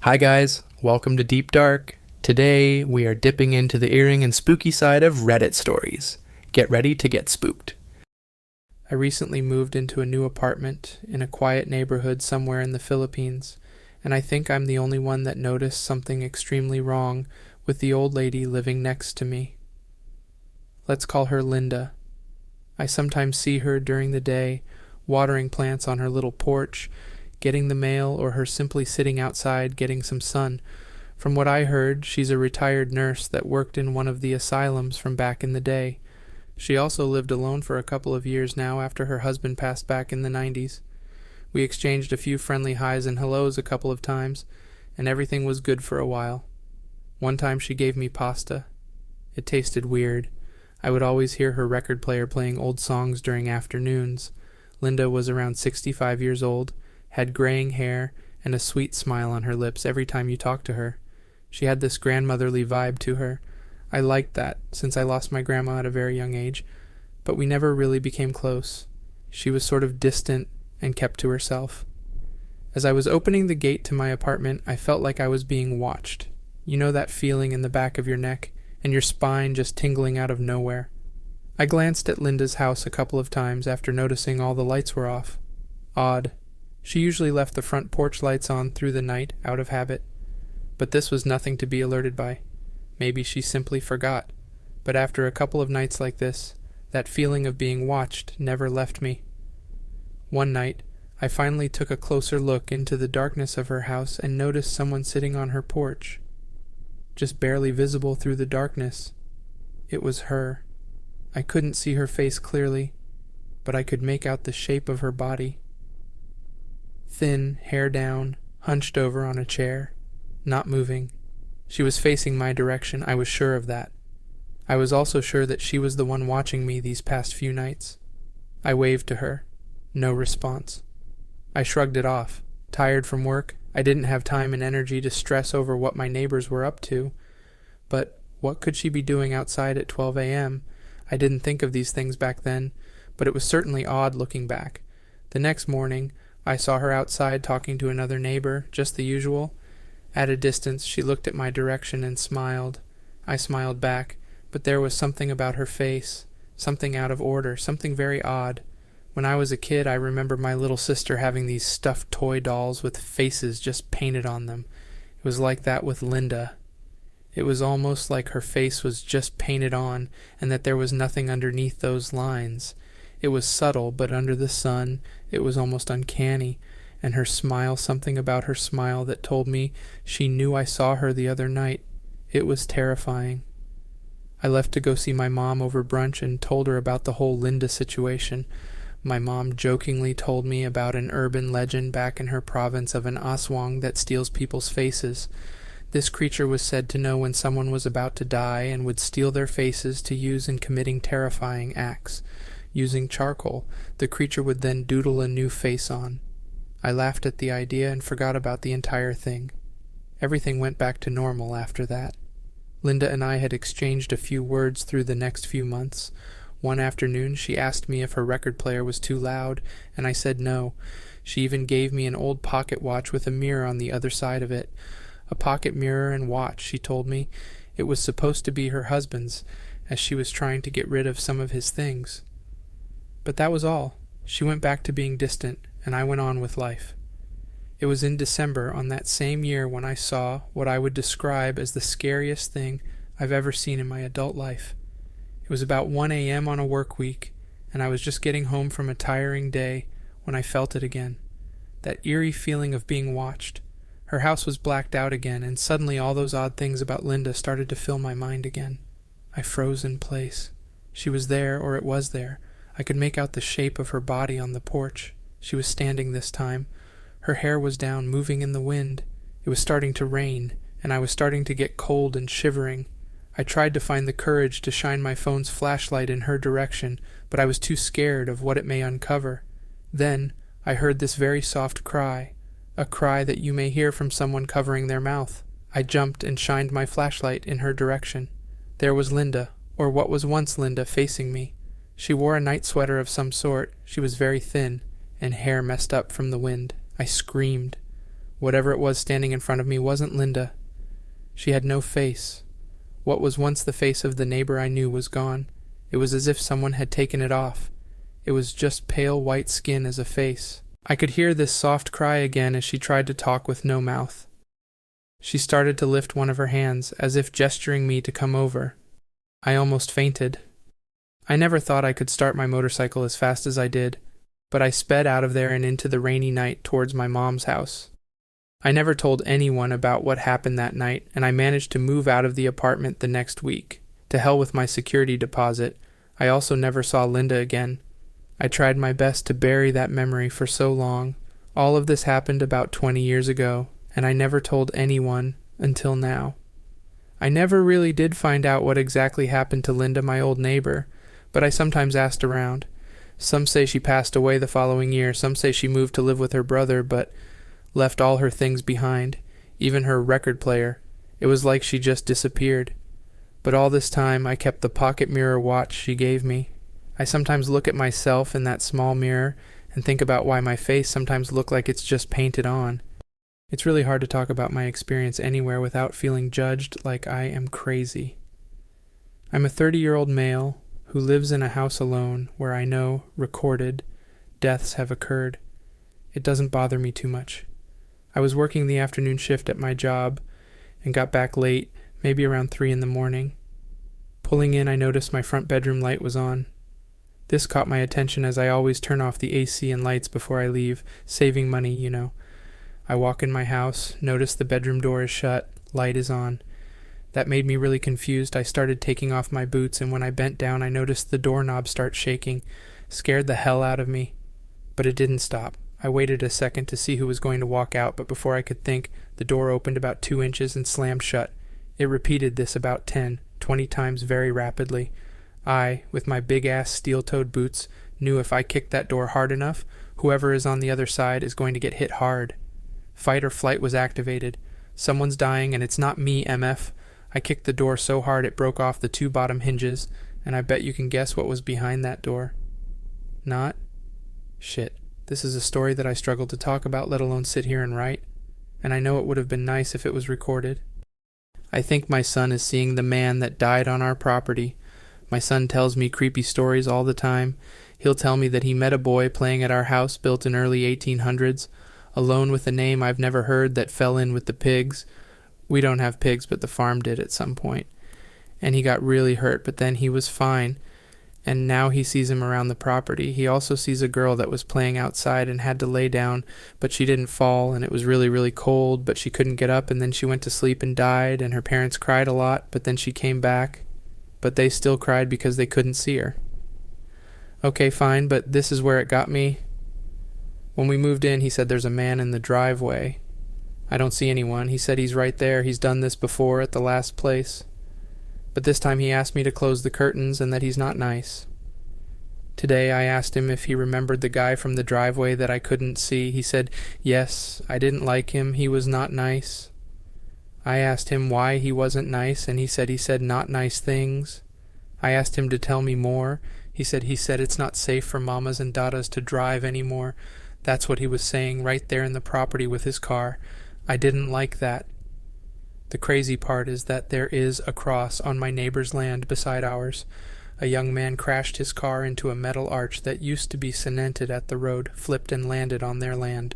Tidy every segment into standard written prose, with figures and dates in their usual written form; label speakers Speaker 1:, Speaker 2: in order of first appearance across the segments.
Speaker 1: Hi guys, welcome to Deep Dark. Today we are dipping into the eerie and spooky side of Reddit stories. Get ready to get spooked. I recently moved into a new apartment in a quiet neighborhood somewhere in the Philippines, and I think I'm the only one that noticed something extremely wrong with the old lady living next to me. Let's call her Linda. I sometimes see her during the day, watering plants on her little porch, getting the mail, or her simply sitting outside getting some sun. From what I heard, she's a retired nurse that worked in one of the asylums from back in the day. She also lived alone for a couple of years now after her husband passed back in the 90s. We exchanged a few friendly highs and hellos a couple of times, and everything was good for a while. One time she gave me pasta. It tasted weird. I would always hear her record player playing old songs during afternoons. Linda was around 65 years old, had graying hair, and a sweet smile on her lips every time you talked to her. She had this grandmotherly vibe to her. I liked that, since I lost my grandma at a very young age, but we never really became close. She was sort of distant and kept to herself. As I was opening the gate to my apartment, I felt like I was being watched. You know that feeling in the back of your neck, and your spine just tingling out of nowhere? I glanced at Linda's house a couple of times after noticing all the lights were off. Odd. She usually left the front porch lights on through the night, out of habit. But this was nothing to be alerted by. Maybe she simply forgot. But after a couple of nights like this, that feeling of being watched never left me. One night, I finally took a closer look into the darkness of her house and noticed someone sitting on her porch. Just barely visible through the darkness. It was her. I couldn't see her face clearly, but I could make out the shape of her body. Thin, hair down, hunched over on a chair, not moving. She was facing my direction, I was sure of that. I was also sure that she was the one watching me these past few nights. I waved to her. No response. I shrugged it off. Tired from work, I didn't have time and energy to stress over what my neighbors were up to. But what could she be doing outside at 12 a.m.? I didn't think of these things back then, but it was certainly odd looking back. The next morning, I saw her outside talking to another neighbor, just the usual. At a distance, she looked at my direction and smiled. I smiled back, but there was something about her face, something out of order, something very odd. When I was a kid, I remember my little sister having these stuffed toy dolls with faces just painted on them. It was like that with Linda. It was almost like her face was just painted on, and that there was nothing underneath those lines. It was subtle, but under the sun, it was almost uncanny, and her smile, something about her smile that told me she knew I saw her the other night. It was terrifying. I left to go see my mom over brunch and told her about the whole Linda situation. My mom jokingly told me about an urban legend back in her province of an aswang that steals people's faces. This creature was said to know when someone was about to die and would steal their faces to use in committing terrifying acts. Using charcoal, the creature would then doodle a new face on. I laughed at the idea and forgot about the entire thing. Everything went back to normal after that. Linda and I had exchanged a few words through the next few months. One afternoon, she asked me if her record player was too loud, and I said no. She even gave me an old pocket watch with a mirror on the other side of it. A pocket mirror and watch, she told me. It was supposed to be her husband's, as she was trying to get rid of some of his things. But that was all. She went back to being distant, and I went on with life. It was in December on that same year when I saw what I would describe as the scariest thing I've ever seen in my adult life. It was about 1 a.m. on a work week, and I was just getting home from a tiring day when I felt it again. That eerie feeling of being watched. Her house was blacked out again, and suddenly all those odd things about Linda started to fill my mind again. I froze in place. She was there, or it was there. I could make out the shape of her body on the porch. She was standing this time. Her hair was down, moving in the wind. It was starting to rain, and I was starting to get cold and shivering. I tried to find the courage to shine my phone's flashlight in her direction, but I was too scared of what it may uncover. Then I heard this very soft cry, a cry that you may hear from someone covering their mouth. I jumped and shined my flashlight in her direction. There was Linda, or what was once Linda, facing me. She wore a night sweater of some sort. She was very thin, and hair messed up from the wind. I screamed. Whatever it was standing in front of me wasn't Linda. She had no face. What was once the face of the neighbor I knew was gone. It was as if someone had taken it off. It was just pale white skin as a face. I could hear this soft cry again as she tried to talk with no mouth. She started to lift one of her hands, as if gesturing me to come over. I almost fainted. I never thought I could start my motorcycle as fast as I did, but I sped out of there and into the rainy night towards my mom's house. I never told anyone about what happened that night, and I managed to move out of the apartment the next week. To hell with my security deposit. I also never saw Linda again. I tried my best to bury that memory for so long. All of this happened about 20 years ago, and I never told anyone until now. I never really did find out what exactly happened to Linda, my old neighbor, but I sometimes asked around. Some say she passed away the following year, some say she moved to live with her brother, but left all her things behind, even her record player. It was like she just disappeared. But all this time I kept the pocket mirror watch she gave me. I sometimes look at myself in that small mirror and think about why my face sometimes looks like it's just painted on. It's really hard to talk about my experience anywhere without feeling judged like I am crazy. I'm a 30-year-old male who lives in a house alone where I know, recorded, deaths have occurred. It doesn't bother me too much. I was working the afternoon shift at my job and got back late, maybe around 3 in the morning. Pulling in, I noticed my front bedroom light was on. This caught my attention as I always turn off the AC and lights before I leave, saving money, you know. I walk in my house, notice the bedroom door is shut, light is on. That made me really confused. I started taking off my boots, and when I bent down, I noticed the doorknob start shaking. Scared the hell out of me. But it didn't stop. I waited a second to see who was going to walk out, but before I could think, the door opened about 2 inches and slammed shut. It repeated this about 10, 20 times very rapidly. I, with my big-ass steel-toed boots, knew if I kicked that door hard enough, whoever is on the other side is going to get hit hard. Fight or flight was activated. Someone's dying, and it's not me, MF. I kicked the door so hard it broke off the 2 bottom hinges, and I bet you can guess what was behind that door. Not? Shit. This is a story that I struggle to talk about, let alone sit here and write. And I know it would have been nice if it was recorded. I think my son is seeing the man that died on our property. My son tells me creepy stories all the time. He'll tell me that he met a boy playing at our house built in early 1800s, alone with a name I've never heard that fell in with the pigs. We don't have pigs, but the farm did at some point. And he got really hurt, but then he was fine. And now he sees him around the property. He also sees a girl that was playing outside and had to lay down, but she didn't fall, and it was really, really cold, but she couldn't get up, and then she went to sleep and died, and her parents cried a lot, but then she came back. But they still cried because they couldn't see her. Okay, fine, but this is where it got me. When we moved in, he said there's a man in the driveway. I don't see anyone. He said he's right there. He's done this before at the last place. But this time he asked me to close the curtains and that he's not nice. Today I asked him if he remembered the guy from the driveway that I couldn't see. He said, yes, I didn't like him. He was not nice. I asked him why he wasn't nice, and he said not nice things. I asked him to tell me more. He said it's not safe for mamas and dadas to drive anymore. That's what he was saying right there in the property with his car. I didn't like that. The crazy part is that there is a cross on my neighbor's land beside ours. A young man crashed his car into a metal arch that used to be cemented at the road, flipped and landed on their land.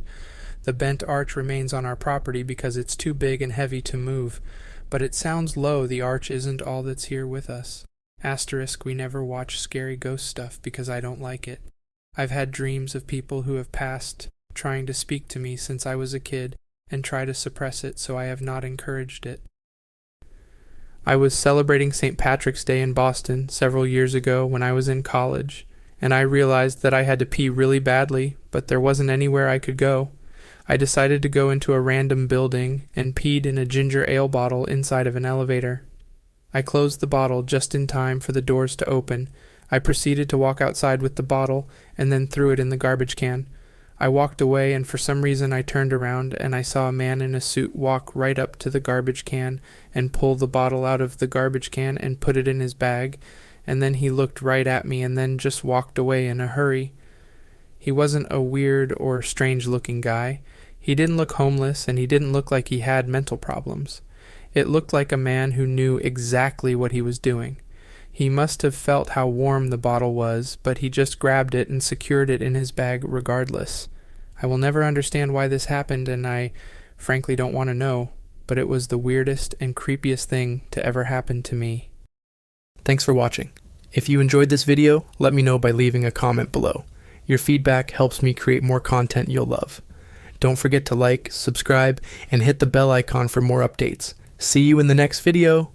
Speaker 1: The bent arch remains on our property because it's too big and heavy to move, but it sounds low the arch isn't all that's here with us. Asterisk, we never watch scary ghost stuff because I don't like it. I've had dreams of people who have passed trying to speak to me since I was a kid, and try to suppress it, so I have not encouraged it. I was celebrating St. Patrick's Day in Boston several years ago when I was in college, and I realized that I had to pee really badly, but there wasn't anywhere I could go. I decided to go into a random building and peed in a ginger ale bottle inside of an elevator. I closed the bottle just in time for the doors to open. I proceeded to walk outside with the bottle and then threw it in the garbage can. I walked away, and for some reason I turned around and I saw a man in a suit walk right up to the garbage can and pull the bottle out of the garbage can and put it in his bag, and then he looked right at me and then just walked away in a hurry. He wasn't a weird or strange-looking guy. He didn't look homeless, and he didn't look like he had mental problems. It looked like a man who knew exactly what he was doing. He must have felt how warm the bottle was, but he just grabbed it and secured it in his bag regardless. I will never understand why this happened, and I frankly don't want to know, but it was the weirdest and creepiest thing to ever happen to me. Thanks for watching. If you enjoyed this video, let me know by leaving a comment below. Your feedback helps me create more content you'll love. Don't forget to like, subscribe, and hit the bell icon for more updates. See you in the next video.